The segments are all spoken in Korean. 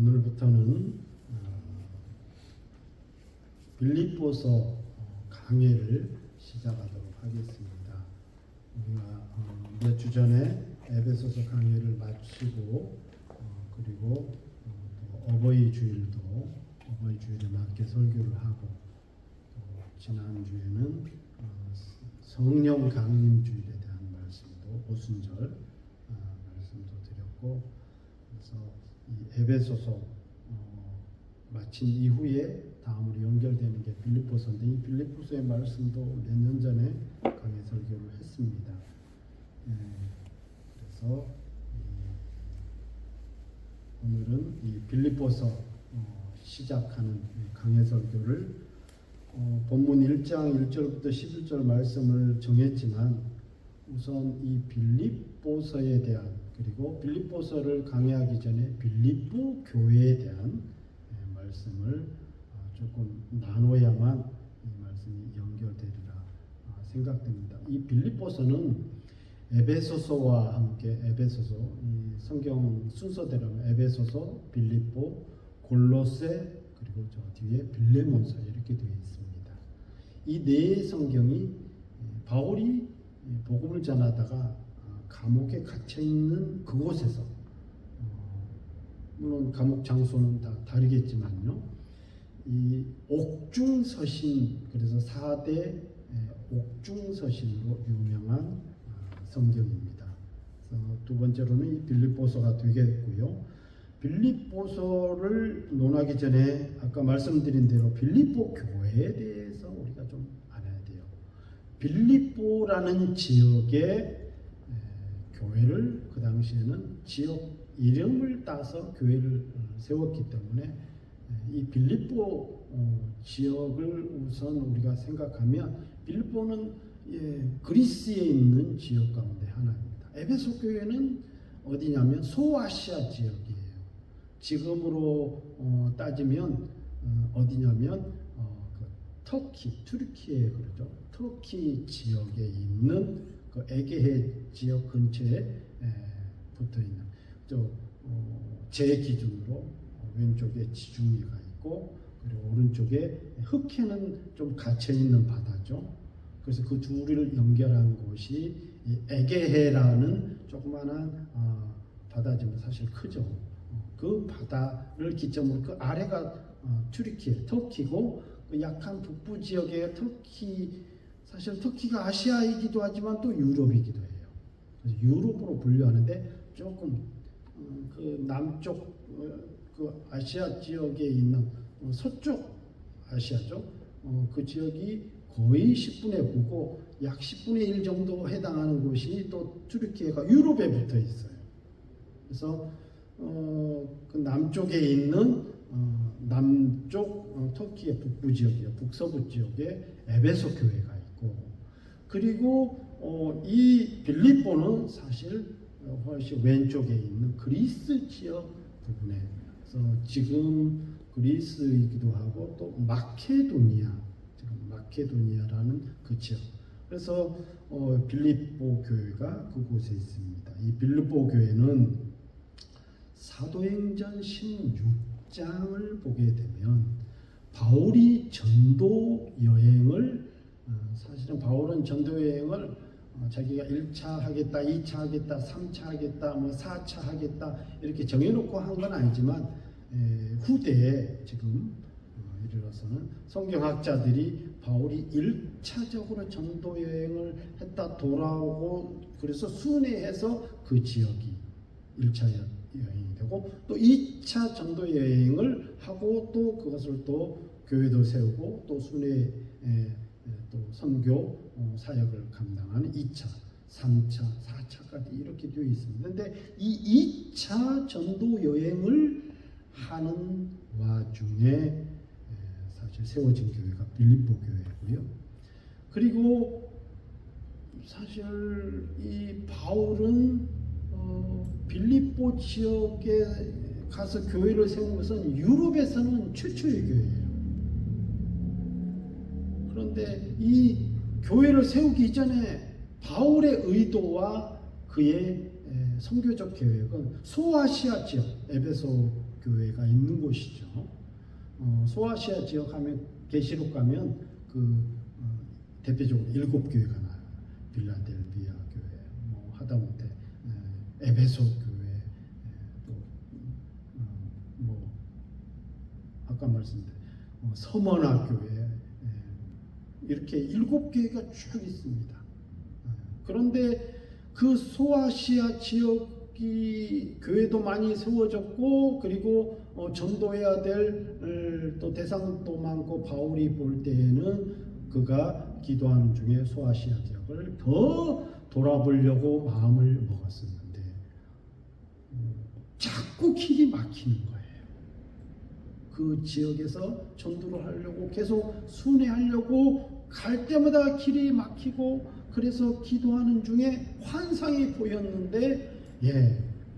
오늘부터는 빌립보서 강해를 시작하도록 하겠습니다. 우리가 몇 주 전에 에베소서 강해를 마치고 그리고 또 어버이 주일에 맞게 설교를 하고 또 지난 주에는 성령 강림 주일에 대한 말씀도 오순절 말씀도 드렸고, 그래서 이 에베소서 마친 이후에 다음으로 연결되는 게 빌립보서인데, 이 빌립보서의 말씀도 몇 년 전에 강해 설교를 했습니다. 그래서 오늘은 이 빌립보서 시작하는 강해 설교를 본문 1장 1절부터 11절 말씀을 정했지만, 우선 이 빌립보서에 대한, 그리고 빌립보서를 강해하기 전에 빌립보 교회에 대한 말씀을 조금 나눠야만 이 말씀이 연결되리라 생각됩니다. 이 빌립보서는 에베소서와 함께, 에베소서, 이 성경 순서대로는 에베소서, 빌립보, 골로새, 그리고 저 뒤에 빌레몬서 이렇게 되어 있습니다. 이 네 성경이 바울이 복음을 전하다가 감옥에 갇혀 있는 그곳에서, 물론 감옥 장소는 다 다르겠지만요, 이 옥중서신, 그래서 4대 옥중서신으로 유명한 성경입니다. 그래서 두 번째로는 이 빌립보서가 되겠고요. 빌립보서를 논하기 전에 아까 말씀드린 대로 빌립보 교회에 대해서 우리가 좀 알아야 돼요. 빌립보라는 지역의 교회를 그 당시에는 지역 이름을 따서 교회를 세웠기 때문에 이 빌립보 지역을 우선 우리가 생각하면, 빌립보는 그리스에 있는 지역 가운데 하나입니다. 에베소 교회는 어디냐면 소아시아 지역이에요. 지금으로 따지면 어디냐면 터키, 튀르키예 그러죠. 터키 지역에 있는 그 에게해 지역 근처에 붙어 있는, 제 기준으로 왼쪽에 지중해가 있고, 그리고 오른쪽에 흑해는 좀 갇혀 있는 바다죠. 그래서 그 둘을 연결한 곳이 에게해라는 조그마한 바다지만 사실 크죠. 그 바다를 기점으로 그 아래가 튀르키예, 터키고, 그 약한 북부 지역의 터키, 사실 터키가 아시아이기도 하지만 또 유럽이기도 해요. 그래서 유럽으로 분류하는데 조금 그 남쪽 그 아시아 지역에 있는 서쪽 아시아죠. 그 지역이 거의 10분의 9고 약 10분의 1 정도 해당하는 곳이 또 튀르키예가 유럽에 붙어 있어요. 그래서 그 남쪽에 있는 남쪽 터키의 북부 지역이요, 북서부 지역에 에베소 교회가 있고, 그리고 이 빌립보는 사실 훨씬 왼쪽에 있는 그리스 지역 부분에, 그래서 지금 그리스이기도 하고 또 마케도니아, 지금 마케도니아라는 그 지역. 그래서 빌립보 교회가 그곳에 있습니다. 이 빌립보 교회는 사도행전 16장을 보게 되면 바울이 전도 여행을, 사실은 바울은 전도 여행을 자기가 1차 하겠다, 2차 하겠다, 3차 하겠다, 4차 하겠다 이렇게 정해놓고 한 건 아니지만, 후대에 지금 이르러서는 성경학자들이 바울이 1차적으로 전도 여행을 했다 돌아오고, 그래서 순회해서 그 지역이 1차 여행이 되고, 또 2차 전도 여행을 하고 또 그것을 또 교회도 세우고 또 순회 또 선교 사역을 감당하는 2차, 3차, 4차까지 이렇게 되어 있습니다. 그런데 이 2차 전도 여행을 하는 와중에 사실 세워진 교회가 빌립보 교회고요. 그리고 사실 이 바울은 빌립보 지역에 가서 교회를 세운 것은 유럽에서는 최초의 교회예요. 그런데 이 교회를 세우기 전에 바울의 의도와 그의 선교적 계획은 소아시아 지역, 에베소 교회가 있는 곳이죠. 소아시아 지역 하면 계시록 가면 대표적으로 7교회가 나요. 빌라델비아 교회, 하다못해 에베소 교회, 또 아까 말씀드린 서머나 교회, 이렇게 7교회가 쭉 있습니다. 그런데 그 소아시아 지역이 교회도 많이 세워졌고, 그리고 전도해야 될 또 대상도 많고, 바울이 볼 때에는 그가 기도하는 중에 소아시아 지역을 더 돌아보려고 마음을 먹었었는데 자꾸 길이 막히는 거예요. 그 지역에서 전도를 하려고 계속 순회하려고 갈 때마다 길이 막히고, 그래서 기도하는 중에 환상이 보였는데,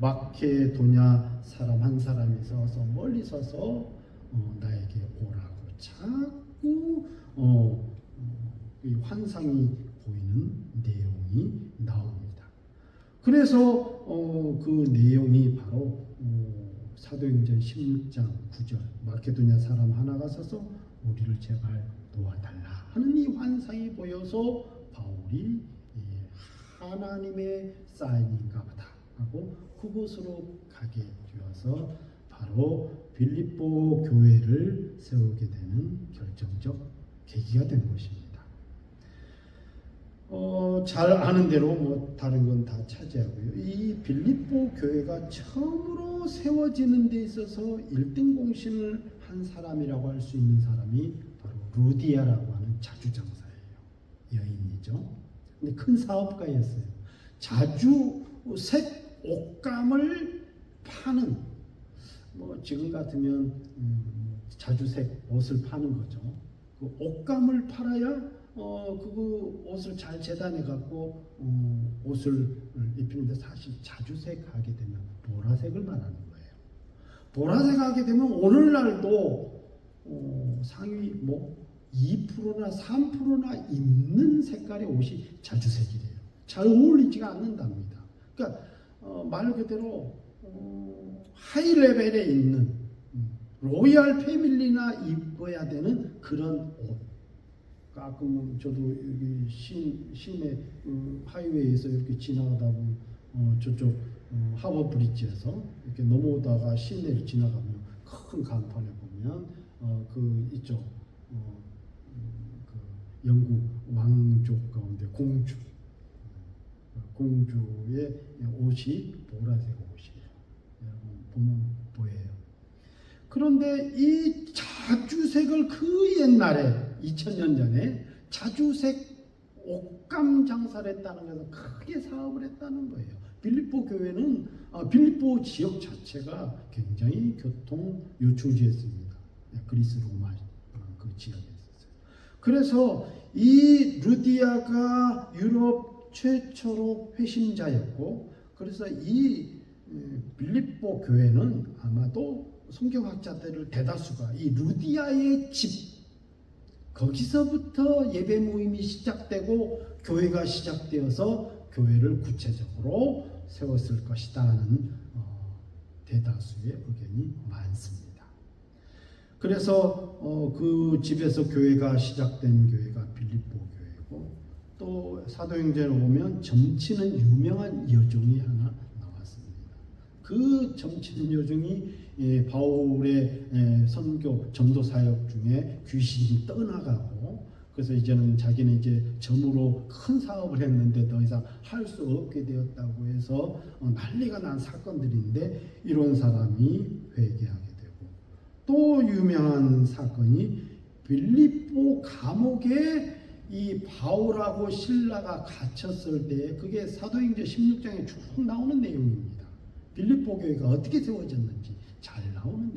마케도냐 사람 한 사람이 서서 멀리 서서 나에게 오라고 자꾸 이 환상이 보이는 내용이 나옵니다. 그래서 그 내용이 바로 사도행전 16장 9절, 마케도냐 사람 하나가 서서 우리를 제발 도와달라 하는 이 환상이 보여서 바울이 하나님의 사인인가 보다 하고 그곳으로 가게 되어서 바로 빌립보 교회를 세우게 되는 결정적 계기가 된 것입니다. 잘 아는 대로 다른 건 다 차지하고요. 이 빌립보 교회가 처음으로 세워지는 데 있어서 1등 공신을 한 사람이라고 할 수 있는 사람이 바로 루디아라고 하는 자주장사예요. 여인이죠. 근데 큰 사업가였어요. 자주색 옷감을 파는, 지금 같으면 자주색 옷을 파는 거죠. 그 옷감을 팔아야 그 옷을 잘 재단해 갖고 옷을 입히는데, 사실 자주색 하게 되면 보라색을 말하는 거예요. 보라색 하게 되면 오늘날도 상위 2%나 3%나 있는 색깔의 옷이 자주색이래요. 잘 어울리지가 않는답니다. 그러니까 말 그대로 하이 레벨에 있는 로얄 패밀리나 입어야 되는 그런 옷. 가끔 저도 여기 시내 하이웨이에서 이렇게 지나가다 보면 저쪽 하버 브릿지에서 이렇게 넘어오다가 시내를 지나가면 큰 간판에 보면 그 이쪽 그 영국 왕족 가운데 공주의 옷이 보라색 옷이에요. 여러분 보면 보여요. 그런데 이 자주색을 그 옛날에 2000년 전에 자주색 옷감 장사를 했다는 것은 크게 사업을 했다는 거예요. 빌립보 교회는 빌립보 지역 자체가 굉장히 교통 요충지였습니다. 그리스 로마 그 지역에 있었어요. 그래서 이 루디아가 유럽 최초로 회심자였고, 그래서 이 빌립보 교회는 아마도 성경학자들을 대다수가 이 루디아의 집, 거기서부터 예배 모임이 시작되고 교회가 시작되어서 교회를 구체적으로 세웠을 것이다 하는 대다수의 의견이 많습니다. 그래서 그 집에서 교회가 시작된 교회가 빌립보 교회고, 또 사도행전에 보면 점치는 유명한 여종이 하나 나왔습니다. 그 점치는 여종이 바울의 선교 전도 사역 중에 귀신이 떠나가고, 그래서 이제는 자기는 이제 점으로 큰 사업을 했는데 더 이상 할 수 없게 되었다고 해서 난리가 난 사건들인데, 이런 사람이 회개하게 되고, 또 유명한 사건이 빌립보 감옥에 이 바울하고 실라가 갇혔을 때, 그게 사도행전 16장에 쭉 나오는 내용입니다. 빌립보 교회가 어떻게 세워졌는지 잘 나오는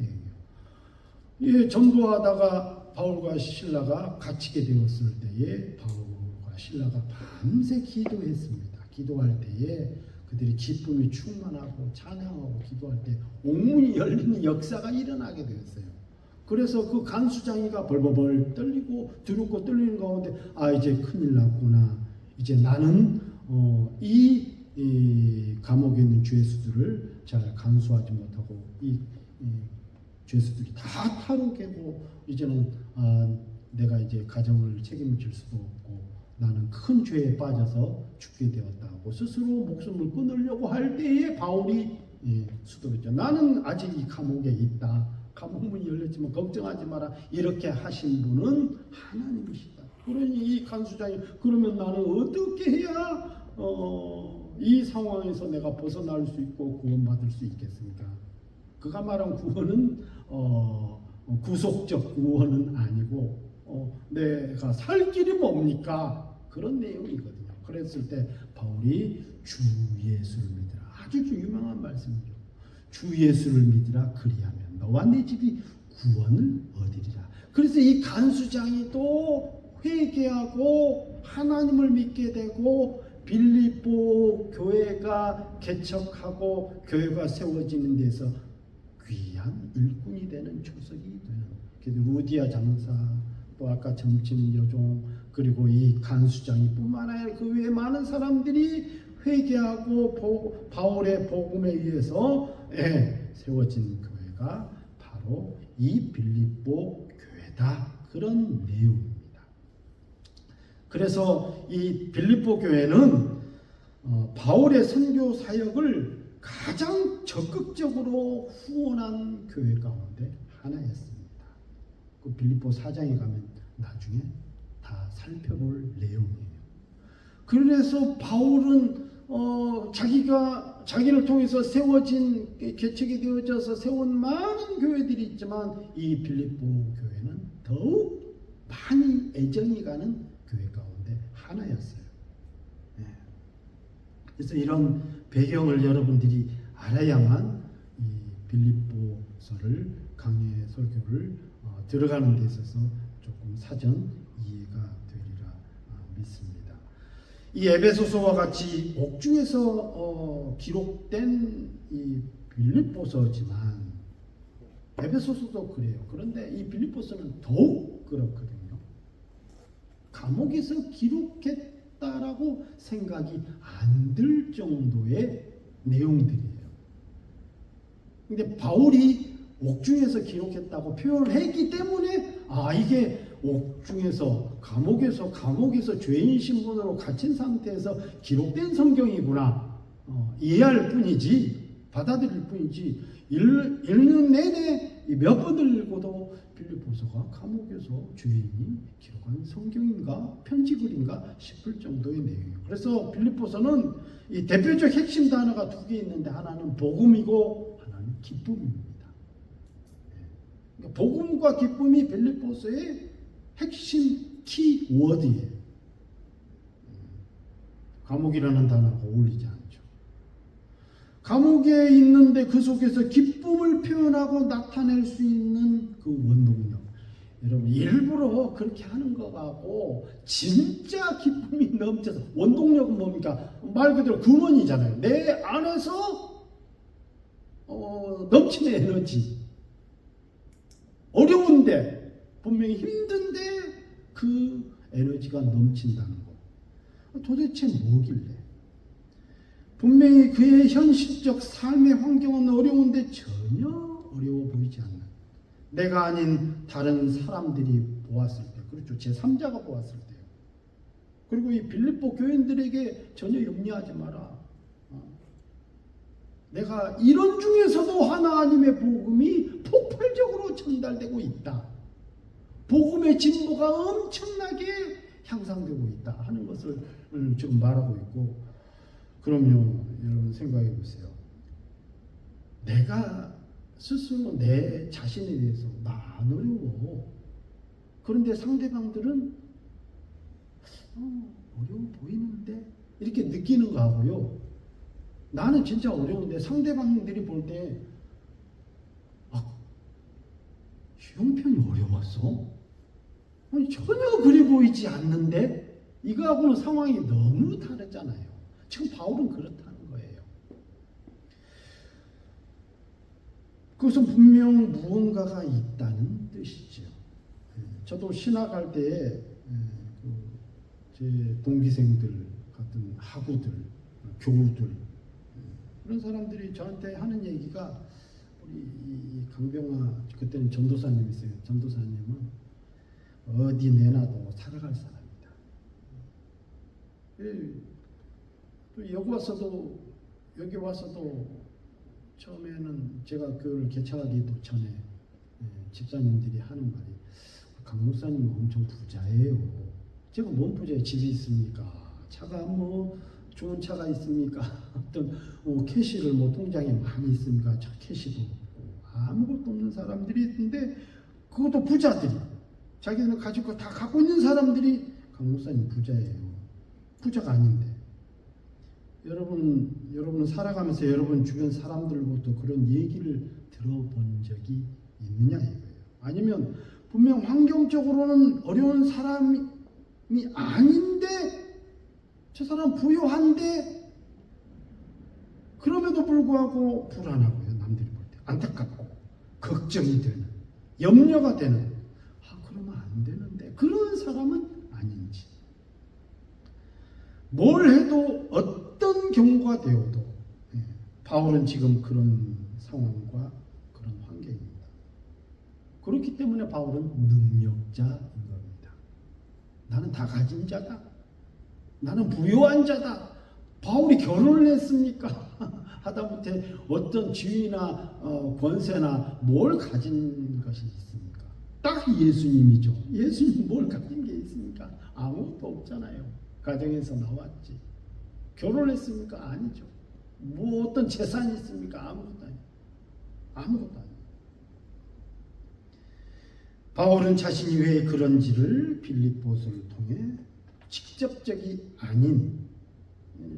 내용이에요. 전도하다가 바울과 실라가 갇히게 되었을 때에 바울과 실라가 밤새 기도했습니다. 기도할 때에 그들이 기쁨이 충만하고 찬양하고 기도할 때 옥문이 열리는 역사가 일어나게 되었어요. 그래서 그 간수장이가 벌벌벌 떨리고 두렵고 떨리는 가운데, 이제 큰일 났구나. 이제 나는 이 감옥에 있는 죄수들을 잘 간수하지 못하고 이 죄수들이 다 탈옥하고 이제는 내가 이제 가정을 책임질 수도 없고 나는 큰 죄에 빠져서 죽게 되었다고 스스로 목숨을 끊으려고 할 때에 바울이 수도했죠. 나는 아직 이 감옥에 있다. 감옥문이 열렸지만 걱정하지 마라. 이렇게 하신 분은 하나님이시다. 그러니 이 간수장이 그러면 나는 어떻게 해야 이 상황에서 내가 벗어날 수 있고 구원받을 수 있겠습니까? 그가 말한 구원은 구속적 구원은 아니고 내가 살 길이 뭡니까? 그런 내용이거든요. 그랬을 때 바울이 주 예수를 믿으라. 아주 유명한 말씀이죠. 주 예수를 믿으라. 그리하면 너와 네 집이 구원을 얻으리라. 그래서 이 간수장이 또 회개하고 하나님을 믿게 되고 빌립보 교회가 개척하고 교회가 세워지는 데서 귀한 일꾼이 되는 초석이 되는. 그래서 루디아 장사 또 아까 점치는 여종 그리고 이 간수장이 뿐만 아니라 그 외에 많은 사람들이 회개하고 바울의 복음에 의해서 세워진 교회가 바로 이 빌립보 교회다. 그런 내용입니다. 그래서 이 빌립보 교회는 바울의 선교 사역을 가장 적극적으로 후원한 교회 가운데 하나였습니다. 그 빌립보 4장에 가면 나중에 다 살펴볼 내용이에요. 그래서 바울은 자기를 통해서 세워진 개척이 되어져서 세운 많은 교회들이 있지만 이 빌립보 교회는 더욱 많이 애정이 가는 교회 가운데 하나였어요. 그래서 이런 배경을 여러분들이 알아야만 이 빌립보서를 강해 설교를 들어가는 데 있어서 조금 사전 이해가 되리라 믿습니다. 이 에베소서와 같이 옥중에서 기록된 이 빌립보서지만 에베소서도 그래요. 그런데 이 빌립보서는 더욱 그렇거든요. 감옥에서 기록했다라고 생각이 안 들 정도의 내용들이에요. 근데 바울이 옥중에서 기록했다고 표현을 했기 때문에 이게 옥중에서 감옥에서 죄인 신분으로 갇힌 상태에서 기록된 성경이구나 이해할 뿐이지 받아들일 뿐이지 읽는 내내 몇 번을 읽어도 빌립보서가 감옥에서 죄인이 기록한 성경인가 편지글인가 싶을 정도의 내용이에요. 그래서 빌립보서는 이 대표적 핵심 단어가 두 개 있는데 하나는 복음이고 하나는 기쁨입니다. 그러니까 복음과 기쁨이 빌립보서의 핵심 키워드예요. 감옥이라는 단어가 어울리지 않죠. 감옥에 있는데 그 속에서 기쁨을 표현하고 나타낼 수 있는 그 원동력. 여러분 일부러 그렇게 하는 거 같고 진짜 기쁨이 넘쳐서 원동력은 뭡니까? 말 그대로 근원이잖아요. 내 안에서 넘치는 에너지. 어려운데 분명히 힘든데 그 에너지가 넘친다는 거. 도대체 뭐길래? 분명히 그의 현실적 삶의 환경은 어려운데 전혀 어려워 보이지 않는 내가 아닌 다른 사람들이 보았을 때 그렇죠. 제3자가 보았을 때요. 그리고 이 빌립보 교인들에게 전혀 염려하지 마라. 내가 이런 중에서도 하나님의 복음이 폭발적으로 전달되고 있다. 복음의 진보가 엄청나게 향상되고 있다 하는 것을 지금 말하고 있고 그럼요. 여러분 생각해 보세요. 내가 스스로 내 자신에 대해서 나 안 어려워. 그런데 상대방들은 어려워 보이는데 이렇게 느끼는 거 하고요. 나는 진짜 어려운데 상대방들이 볼 때 형편이 어려웠어? 아니, 전혀 그래 보이지 않는데 이거하고는 상황이 너무 다르잖아요. 지금 바울은 그렇다는 거예요. 그것은 분명 무언가가 있다는 뜻이죠. 저도 신학할 때에 제 동기생들 같은 학우들, 교우들 그런 사람들이 저한테 하는 얘기가 우리 이 강병화 그때는 전도사님이었어요. 전도사님은 어디 내놔도 살아갈 사람이다. 또 여기 와서도 처음에는 제가 교회를 개척하기도 전에 집사님들이 하는 말이 강 목사님은 엄청 부자예요. 제가 뭔 부자예요? 집이 있습니까? 차가 뭐 좋은 차가 있습니까? 어떤 캐시를 뭐 통장에 많이 있습니까? 캐시도 없고 아무것도 없는 사람들이 있는데 그것도 부자들이 자기는 가지고 다 갖고 있는 사람들이 강 목사님 부자예요. 부자가 아닌데 여러분은 살아가면서 여러분 주변 사람들로부터 그런 얘기를 들어본 적이 있느냐 이거예요. 아니면 분명 환경적으로는 어려운 사람이 아닌데 저 사람 부유한데 그럼에도 불구하고 불안하고요. 남들이 볼 때 안타깝고 걱정이 되는 염려가 되는 그러면 안 되는데 그런 사람은 아닌지 뭘 해도 어떤 경우가 되어도 바울은 지금 그런 상황과 그런 환경입니다. 그렇기 때문에 바울은 능력자인 겁니다. 나는 다 가진 자다. 나는 부유한 자다. 바울이 결혼을 했습니까? 하다못해 어떤 지위나 권세나 뭘 가진 것이 있습니까? 딱 예수님이죠. 예수님 뭘 가진 게 있습니까? 아무것도 없잖아요. 가정에서 나왔지. 결혼했습니까? 아니죠. 뭐 어떤 재산이 있습니까? 아무것도 아니에요. 아무것도 아니에요. 바울은 자신이 왜 그런지를 빌립보서를 통해 직접적이 아닌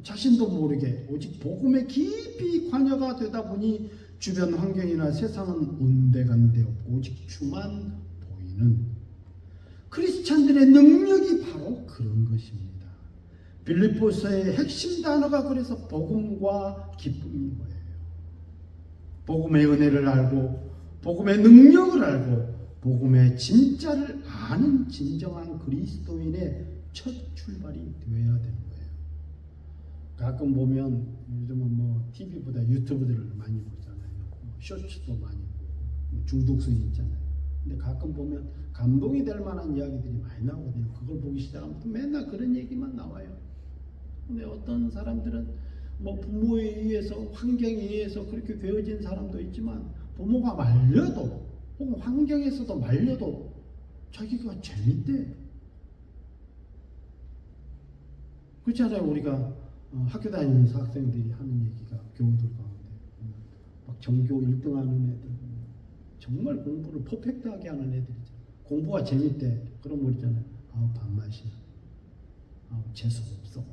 자신도 모르게 오직 복음에 깊이 관여가 되다 보니 주변 환경이나 세상은 온데간데 없고 오직 주만 보이는 크리스찬들의 능력이 바로 그런 것입니다. 빌립보서의 핵심 단어가 그래서 복음과 기쁨인 거예요. 복음의 은혜를 알고 복음의 능력을 알고 복음의 진짜를 아는 진정한 그리스도인의 첫 출발이 되어야 되는 거예요. 가끔 보면 요즘은 뭐 TV보다 유튜브들을 많이 보잖아요. 쇼츠도 많이 보고 중독성이 있잖아요. 근데 가끔 보면 감동이 될 만한 이야기들이 많이 나오거든요. 그걸 보기 시작하면 또 맨날 그런 얘기만 나와요. 근데 어떤 사람들은 뭐 부모에 의해서 환경에 의해서 그렇게 되어진 사람도 있지만 부모가 말려도 혹은 환경에서도 말려도 자기가 재밌대. 그렇잖아요. 우리가 학교 다니면서 학생들이 하는 얘기가 교우들 가운데 막 전교 1등 하는 애들 정말 공부를 퍼펙트하게 하는 애들이죠. 공부가 재밌대. 그럼 모르잖아요. 밥맛이야. 재수 없어.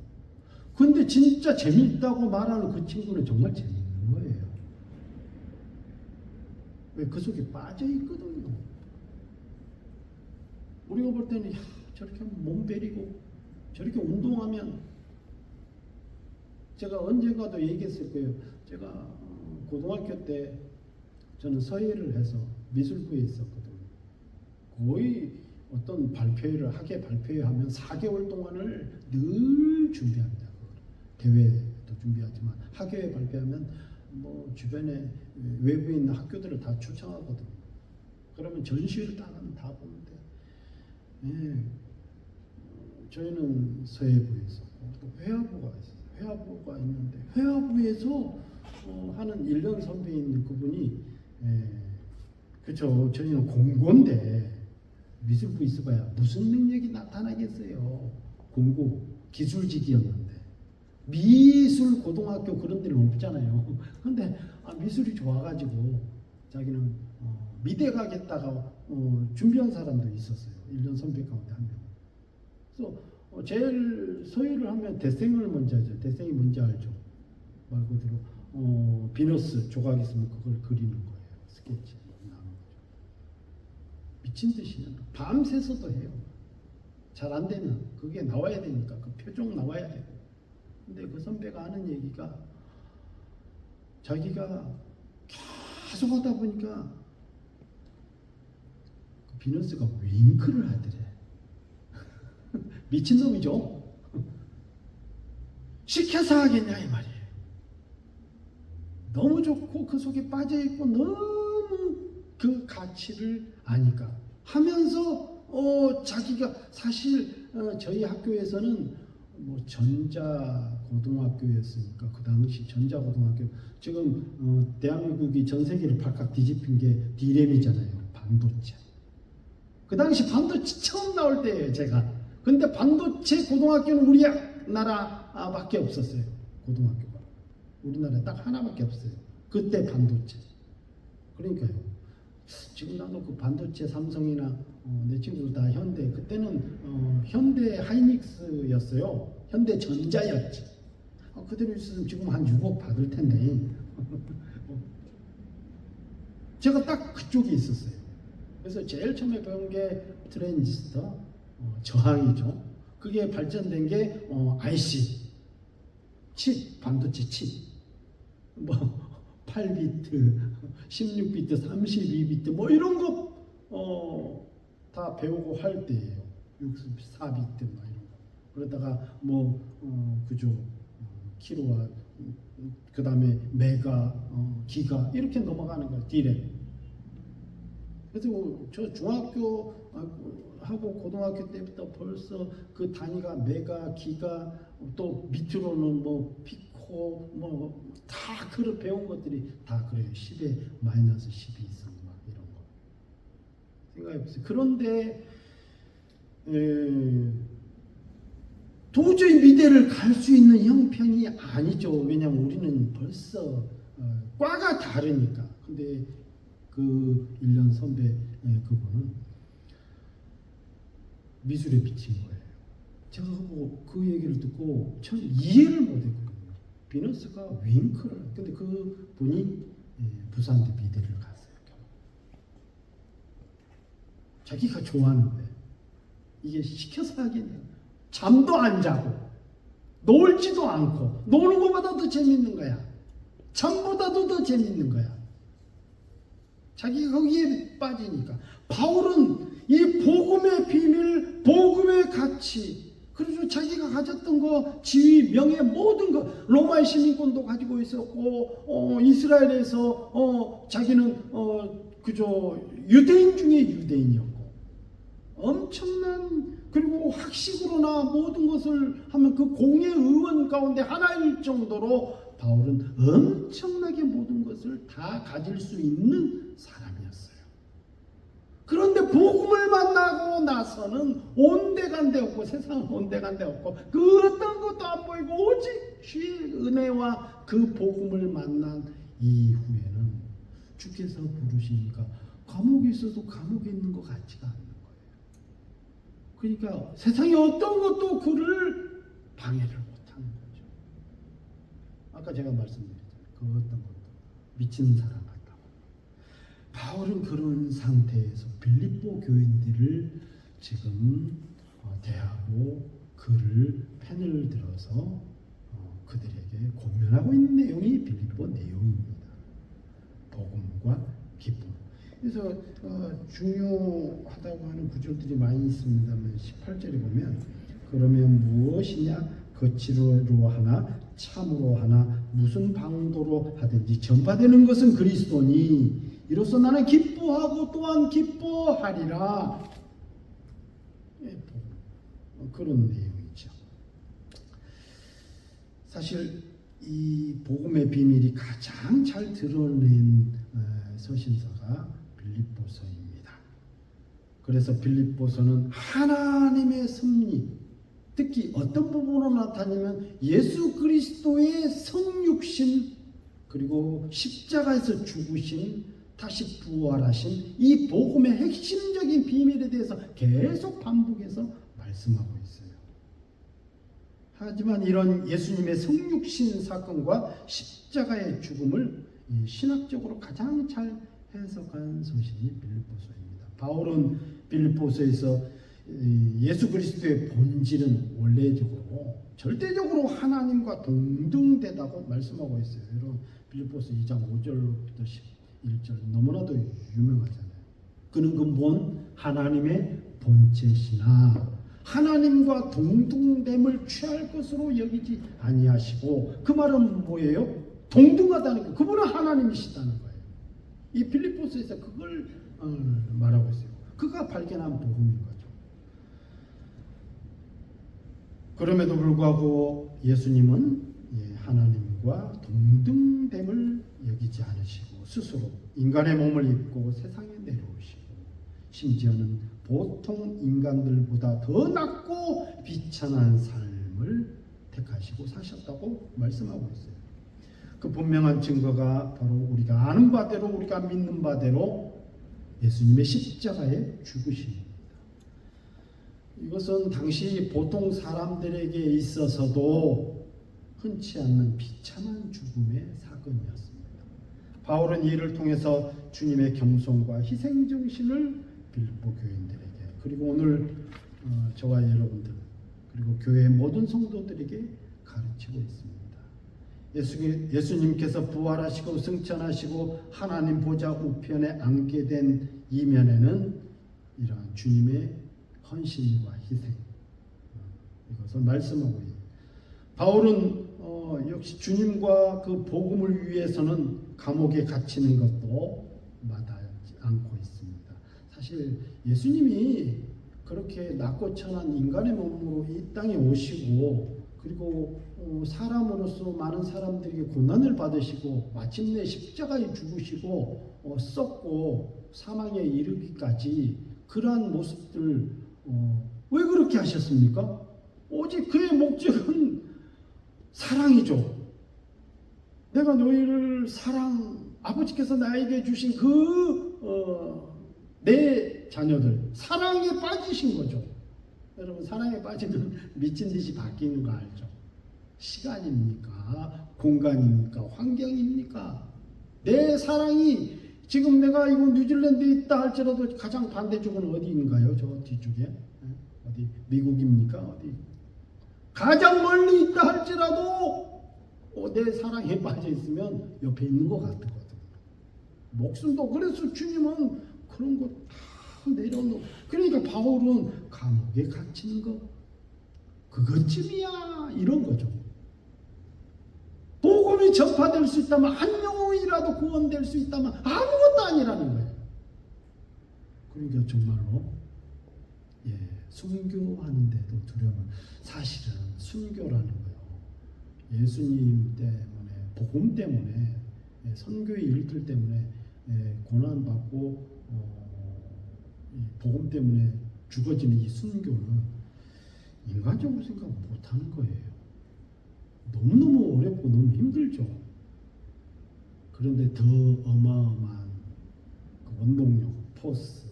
근데 진짜 재밌다고 말하는 그 친구는 정말 재밌는 거예요. 왜? 그 속에 빠져 있거든요. 우리가 볼 때는 저렇게 몸 베리고 저렇게 운동하면 제가 언젠가도 얘기했을 거예요. 제가 고등학교 때 저는 서예를 해서 미술부에 있었거든요. 거의 어떤 학예 발표회 하면 4개월 동안을 늘 준비합니다. 대회도 준비하지만 학예회 발표하면 뭐 주변에 외부에 있는 학교들을 다 초청하거든요. 그러면 전시회를 다 보는데 저희는 서예부에 있었고 또 회화부가 있어요. 회화부가 있는데 회화부에서 하는 1년 선배인 그분이 그쵸. 저희는 공고인데 미술부 있어봐야 무슨 능력이 나타나겠어요. 공고 기술직이었는데 미술 고등학교 그런 데는 없잖아요. 근데 미술이 좋아가지고 자기는 미대 가겠다가 준비한 사람도 있었어요. 1년 선배 가운데 한 명. 그래서 제일 서예를 하면 대생을 먼저 하죠. 대생이 뭔지 알죠? 말 그대로 비너스 조각 있으면 그걸 그리는 거예요. 스케치 나오는 거죠. 미친 듯이 밤새서도 해요. 잘 안 되면 그게 나와야 되니까 그 표정 나와야 돼요. 근데 그 선배가 하는 얘기가 자기가 계속 하다 보니까 그 비너스가 윙크를 하더래. 미친놈이죠. 시켜서 하겠냐 이 말이에요. 너무 좋고 그 속에 빠져 있고 너무 그 가치를 아니까 하면서 자기가 사실 저희 학교에서는 뭐 전자 고등학교였으니까 그 당시 전자 고등학교 지금 대한민국이 전 세계를 발칵 뒤집힌 게 D램이잖아요. 반도체. 그 당시 반도체 처음 나올 때예요, 제가. 근데 반도체 고등학교는 우리나라밖에 없었어요. 고등학교가. 우리나라에 딱 하나밖에 없어요. 그때 반도체. 그러니까요. 지금 나도 그 반도체 삼성이나 내 친구들 다 현대. 그때는 현대 하이닉스였어요. 현대 전자였지. 그대로 있으면 지금 한 6억 받을 텐데. 제가 딱 그쪽에 있었어요. 그래서 제일 처음에 배운 게 트랜지스터, 저항이죠. 그게 발전된 게 IC, 칩, 반도체 칩. 뭐 8비트, 16비트, 32비트 뭐 이런 거 다 배우고 할 때예요. 64비트 뭐 이런 거. 그러다가 뭐 그죠. 킬로와 그 다음에 메가, 기가 이렇게 넘어가는 거예요. D램. 그래서 저 중학교 하고 고등학교 때부터 벌써 그 단위가 메가, 기가 또 밑으로는 뭐 피코 뭐 다 그걸 배운 것들이 다 그래요. 10에 마이너스 12 이상 막 이런 거 생각해보세요. 그런데 도저히 미래를 갈 수 있는 형편이 아니죠. 왜냐하면 우리는 벌써 과가 다르니까. 근데 그 1년 선배 그분은 미술에 비친 거예요. 제가 그 얘기를 듣고 참 이해를 못했거든요. 비너스가 윙크를. 근데 그 분이 부산대 미대를 갔어요. 자기가 좋아하는 거예요. 이게 시켜서 하겠네요. 잠도 안 자고 놀지도 않고 노는 것보다 더 재밌는 거야. 잠보다도 더 재밌는 거야. 자기가 거기에 빠지니까. 바울은 이 복음의 비밀, 복음의 가치, 그래서 자기가 가졌던 거, 지위, 명예, 모든 거, 로마의 시민권도 가지고 있었고, 이스라엘에서 자기는 그저 유대인 중에 유대인이었고, 엄청난, 그리고 학식으로나 모든 것을 하면 그 공예 의원 가운데 하나일 정도로 바울은 엄청나게 모든 것을 다 가질 수 있는 사람이었어요. 그런데 복음을 만나고 나서는 온데간데 없고, 세상은 온데간데 없고, 그 어떤 것도 안 보이고 오직 주의 은혜와 그 복음을 만난 이후에는 주께서 부르시니까 감옥에 있어도 감옥에 있는 것 같지가 않는 거예요. 그러니까 세상에 어떤 것도 그를 방해를 못하는 거죠. 아까 제가 말씀드렸잖아요. 그 어떤 것도 미친 사람 같다고. 바울은 그런 상태에서 빌립보 교인들을 지금 대하고 그를 펜을 들어서 그들에게 권면하고 있는 내용이 빌립보 내용입니다. 복음과 기쁨. 그래서 중요하다고 하는 구절들이 많이 있습니다만 18절에 보면 그러면 무엇이냐 거칠로 하나 참으로 하나 무슨 방도로 하든지 전파되는 것은 그리스도니 이로써 나는 기뻐하고 또한 기뻐하리라. 그런 내용이죠. 사실 이 복음의 비밀이 가장 잘 드러낸 서신서가 빌립보서입니다. 그래서 빌립보서는 하나님의 섭리, 특히 어떤 부분으로 나타내면 예수 그리스도의 성육신 그리고 십자가에서 죽으신 다시 부활하신 이 복음의 핵심적인 비밀에 대해서 계속 반복해서 말씀하고 있어요. 하지만 이런 예수님의 성육신 사건과 십자가의 죽음을 신학적으로 가장 잘 해석한 서신이 빌립보서입니다. 바울은 빌립보서에서 예수 그리스도의 본질은 원래적으로 절대적으로 하나님과 동등되다고 말씀하고 있어요. 여러분 빌립보서 2장 5절부터 11절 너무나도 유명하잖아요. 그는 근본 하나님의 본체시나 하나님과 동등됨을 취할 것으로 여기지 아니하시고 그 말은 뭐예요? 동등하다는 거, 그분은 하나님이시다는 거예요. 이 빌립보서에서 그걸 말하고 있어요. 그가 발견한 복음인 거죠. 그럼에도 불구하고 예수님은 하나님과 동등됨을 여기지 않으시고 스스로 인간의 몸을 입고 세상에 내려오시고 심지어는 보통 인간들보다 더 낮고 비천한 삶을 택하시고 사셨다고 말씀하고 있어요. 그 분명한 증거가 바로 우리가 아는 바대로, 우리가 믿는 바대로 예수님의 십자가의 죽으심입니다. 이것은 당시 보통 사람들에게 있어서도 흔치 않는 비참한 죽음의 사건이었습니다. 바울은 이를 통해서 주님의 겸손과 희생정신을 빌립보 교인들에게, 그리고 오늘 저와 여러분들, 그리고 교회의 모든 성도들에게 가르치고 있습니다. 예수님께서 부활하시고 승천하시고 하나님 보좌 우편에 앉게 된 이면에는 이러한 주님의 헌신과 희생, 이것을 말씀하고 있습니다. 바울은 역시 주님과 그 복음을 위해서는 감옥에 갇히는 것도 마다하지 않고 있습니다. 사실 예수님이 그렇게 낮고 천한 인간의 몸으로 이 땅에 오시고, 그리고 사람으로서 많은 사람들에게 고난을 받으시고 마침내 십자가에 죽으시고 썩고 사망에 이르기까지 그러한 모습들 왜 그렇게 하셨습니까? 오직 그의 목적은 사랑이죠. 내가 너희를 아버지께서 나에게 주신 내 자녀들 사랑에 빠지신 거죠. 여러분, 사랑에 빠지면 미친 듯이 바뀌는 거 알죠? 시간입니까? 공간입니까? 환경입니까? 내 사랑이 지금 내가 이거 뉴질랜드에 있다 할지라도 가장 반대쪽은 어디인가요? 저 뒤쪽에? 어디? 미국입니까? 어디? 가장 멀리 있다 할지라도 내 사랑에 빠져 있으면 옆에 있는 것 같거든요. 목숨도. 그래서 주님은 그런 거 다 내려놓고, 그러니까 바울은 감옥에 갇히는 거 그것쯤이야 이런 거죠. 복음이 전파될 수 있다면, 한 영혼이라도 구원될 수 있다면 아무것도 아니라는 거예요. 그러니까 정말로 순교하는데도 두려운, 사실은 순교라는 거예요. 예수님 때문에, 복음 때문에, 선교의 일들 때문에 고난받고 복음 때문에 죽어지는 이 순교는 인간적으로 생각 못하는 거예요. 너무너무 어렵고 너무 힘들죠. 그런데 더 어마어마한 그 원동력, 포스,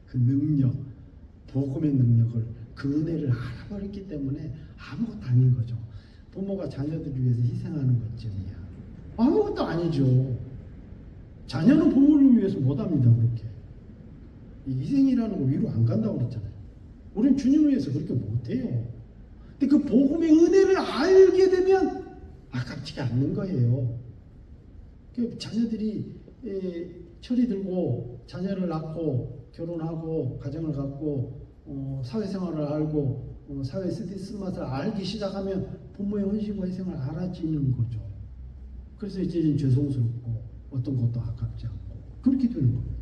그 능력, 복음의 능력을, 그 은혜를 알아버렸기 때문에 아무것도 아닌 거죠. 부모가 자녀들을 위해서 희생하는 것쯤이야. 아무것도 아니죠. 자녀는 부모를 위해서 못합니다. 그렇게 이 희생이라는 거 위로 안 간다고 그랬잖아요. 우리는 주님을 위해서 그렇게 못해요. 근데 그 복음의 은혜를 알게 되면 아깝지가 않는 거예요. 그 자녀들이 철이 들고 자녀를 낳고 결혼하고 가정을 갖고 사회생활을 알고 사회 쓰디쓴맛을 알기 시작하면 부모의 헌신과 희생을 알아지는 거죠. 그래서 이제 죄송스럽고 어떤 것도 아깝지 않고 그렇게 되는 겁니다.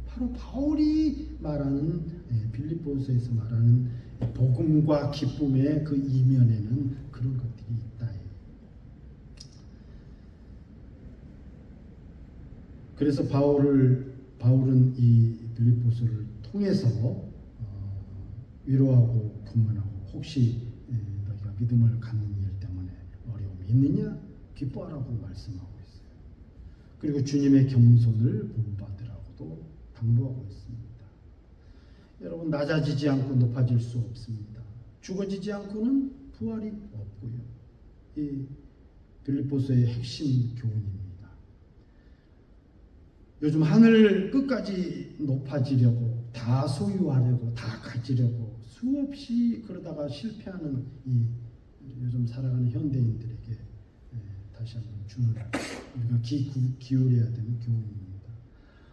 바로 바울이 말하는 빌립보서에서 말하는 복음과 기쁨의 그 이면에는 그런 것들이 있다. 그래서 바울은 이 빌립보서를 통해서 위로하고 분문하고, 혹시 너희가 믿음을 갖는 일 때문에 어려움이 있느냐 기뻐하라고 말씀하고 있어요. 그리고 주님의 겸손을 본받으라고도 당부하고 있습니다. 여러분, 낮아지지 않고 높아질 수 없습니다. 죽어지지 않고는 부활이 없고요. 이 빌립보서의 핵심 교훈입니다. 요즘 하늘 끝까지 높아지려고, 다 소유하려고, 다 가지려고 수없이 그러다가 실패하는 이 요즘 살아가는 현대인들에게 다시 한번 주는, 우리가 기울여야 되는 교훈입니다.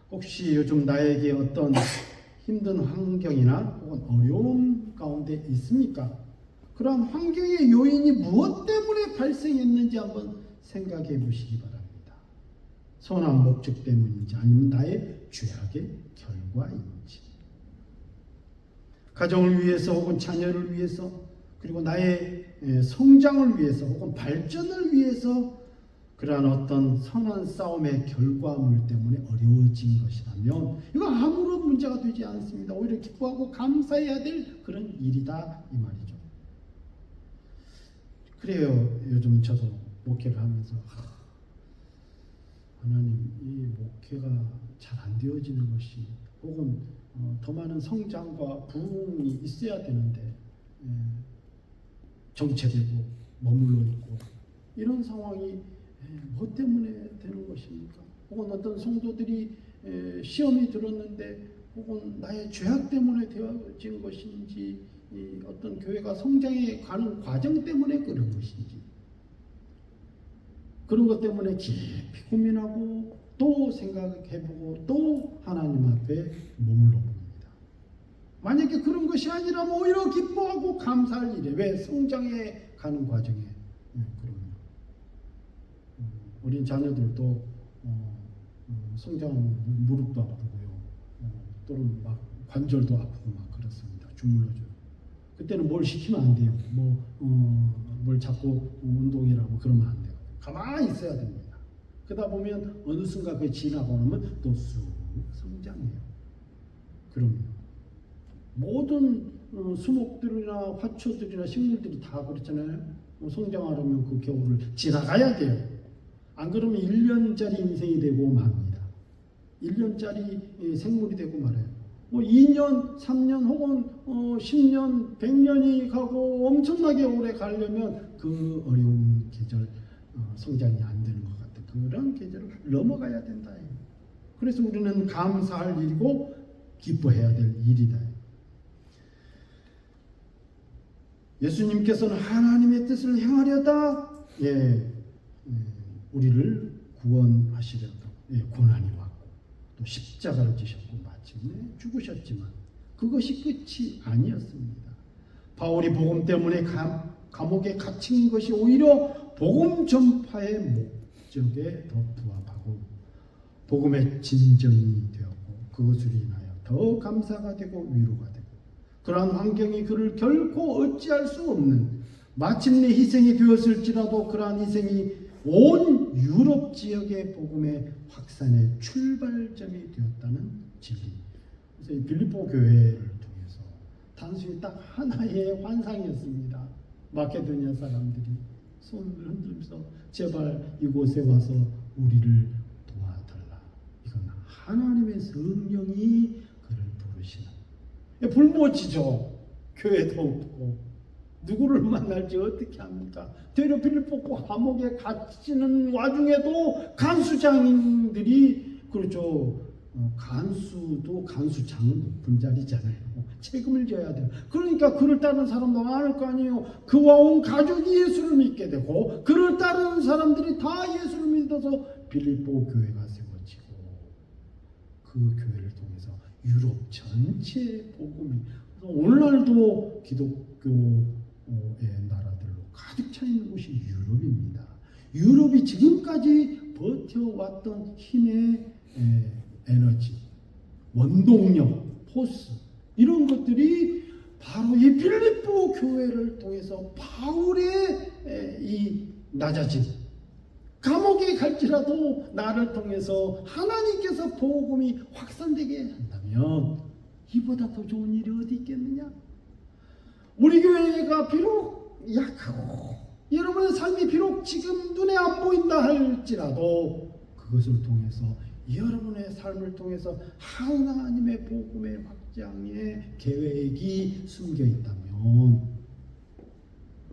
혹시 요즘 나에게 어떤 힘든 환경이나 혹은 어려움 가운데 있습니까? 그러한 환경의 요인이 무엇 때문에 발생했는지 한번 생각해 보시기 바랍니다. 선한 목적 때문인지 아니면 나의 죄악의 결과인지. 가정을 위해서 혹은 자녀를 위해서 그리고 나의 성장을 위해서 혹은 발전을 위해서 그러한 어떤 선한 싸움의 결과물 때문에 어려워진 것이라면 이거 아무런 문제가 되지 않습니다. 오히려 기뻐하고 감사해야 될 그런 일이다 이 말이죠. 그래요. 요즘 저도 목회를 하면서 하나님 이 목회가 잘 안 되어지는 것이 혹은 더 많은 성장과 부흥이 있어야 되는데 정체되고 머물러 있고 이런 상황이 뭐 때문에 되는 것입니까? 혹은 어떤 성도들이 시험이 들었는데 혹은 나의 죄악 때문에 되어진 것인지 어떤 교회가 성장해 가는 과정 때문에 그런 것인지 그런 것 때문에 깊이 고민하고 또 생각해보고 또 하나님 앞에 머물러 봅니다. 만약에 그런 것이 아니라면 오히려 기뻐하고 감사할 일에 왜 성장해 가는 과정에 그런 어린 자녀들도 성장하면 무릎도 아프고요. 또는 막 관절도 아프고 막 그렇습니다. 주물러줘요. 그때는 뭘 시키면 안 돼요. 뭘 자꾸 운동이라고 그러면 안 돼요. 가만히 있어야 됩니다. 그러다 보면 어느 순간 그게 지나고 나면 또 쑥 성장해요. 그럼 모든 수목들이나 화초들이나 식물들이 다 그렇잖아요. 성장하려면 그 겨울을 지나가야 돼요. 안 그러면 1년짜리 인생이 되고 맙니다. 1년짜리 생물이 되고 말아요. 2년, 3년 혹은 10년, 100년이 가고 엄청나게 오래 가려면 그 어려운 계절 성장이 안 되는 것 같은 그런 계절을 넘어가야 된다. 그래서 우리는 감사할 일이고 기뻐해야 될 일이다. 예수님께서는 하나님의 뜻을 행하려다 우리를 구원하시려다 고난이 왔고 또 십자가를 지셨고 마침내 죽으셨지만 그것이 끝이 아니었습니다. 바울이 복음 때문에 감옥에 갇힌 것이 오히려 복음 전파의 목적에 더 부합하고 복음의 진정이 되었고 그것으로 인하여 더 감사가 되고 위로가 되고 그러한 환경이 그를 결코 어찌할 수 없는 마침내 희생이 되었을지라도 그러한 희생이 온 유럽 지역의 복음의 확산의 출발점이 되었다는 진리. 그래서 이 빌립보 교회를 통해서 단순히 딱 하나의 환상이었습니다. 마케도니아 사람들이 손을 흔들면서 제발 이곳에 와서 우리를 도와달라. 이건 하나님의 성령이 그를 부르시는 불모지죠. 교회도 없고 누구를 만날지 어떻게 합니까? 되려 빌립보 감옥에 갇히는 와중에도 간수장들이 그렇죠. 간수도 간수장 높은 자리잖아요. 책임을 져야 돼요. 그러니까 그를 따르는 사람도 많을 거 아니에요. 그와 온 가족이 예수를 믿게 되고 그를 따르는 사람들이 다 예수를 믿어서 빌립보 교회가 세워지고 그 교회를 통해서 유럽 전체 복음이 오늘날도 기독교의 나라들로 가득 차 있는 곳이 유럽입니다. 유럽이 지금까지 버텨왔던 힘의 에너지, 원동력, 포스 이런 것들이 바로 이 빌립보 교회를 통해서 바울의 이 낮아짐 감옥에 갈지라도 나를 통해서 하나님께서 복음이 확산되게 한다면 이보다 더 좋은 일이 어디 있겠느냐? 우리 교회가 비록 약하고 여러분의 삶이 비록 지금 눈에 안 보인다 할지라도 그것을 통해서 여러분의 삶을 통해서 하나님의 복음의 확장의 계획이 숨겨 있다면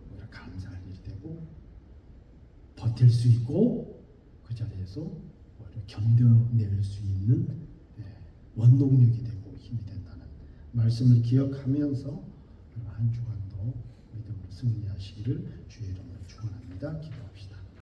우리가 감사할 일이 되고 버틸 수 있고 그 자리에서 견뎌낼 수 있는 원동력이 되고 힘이 된다는 말씀을 기억하면서 한 주간도 믿음으로 승리하시기를 주의 이름으로 축원합니다. 기도합시다.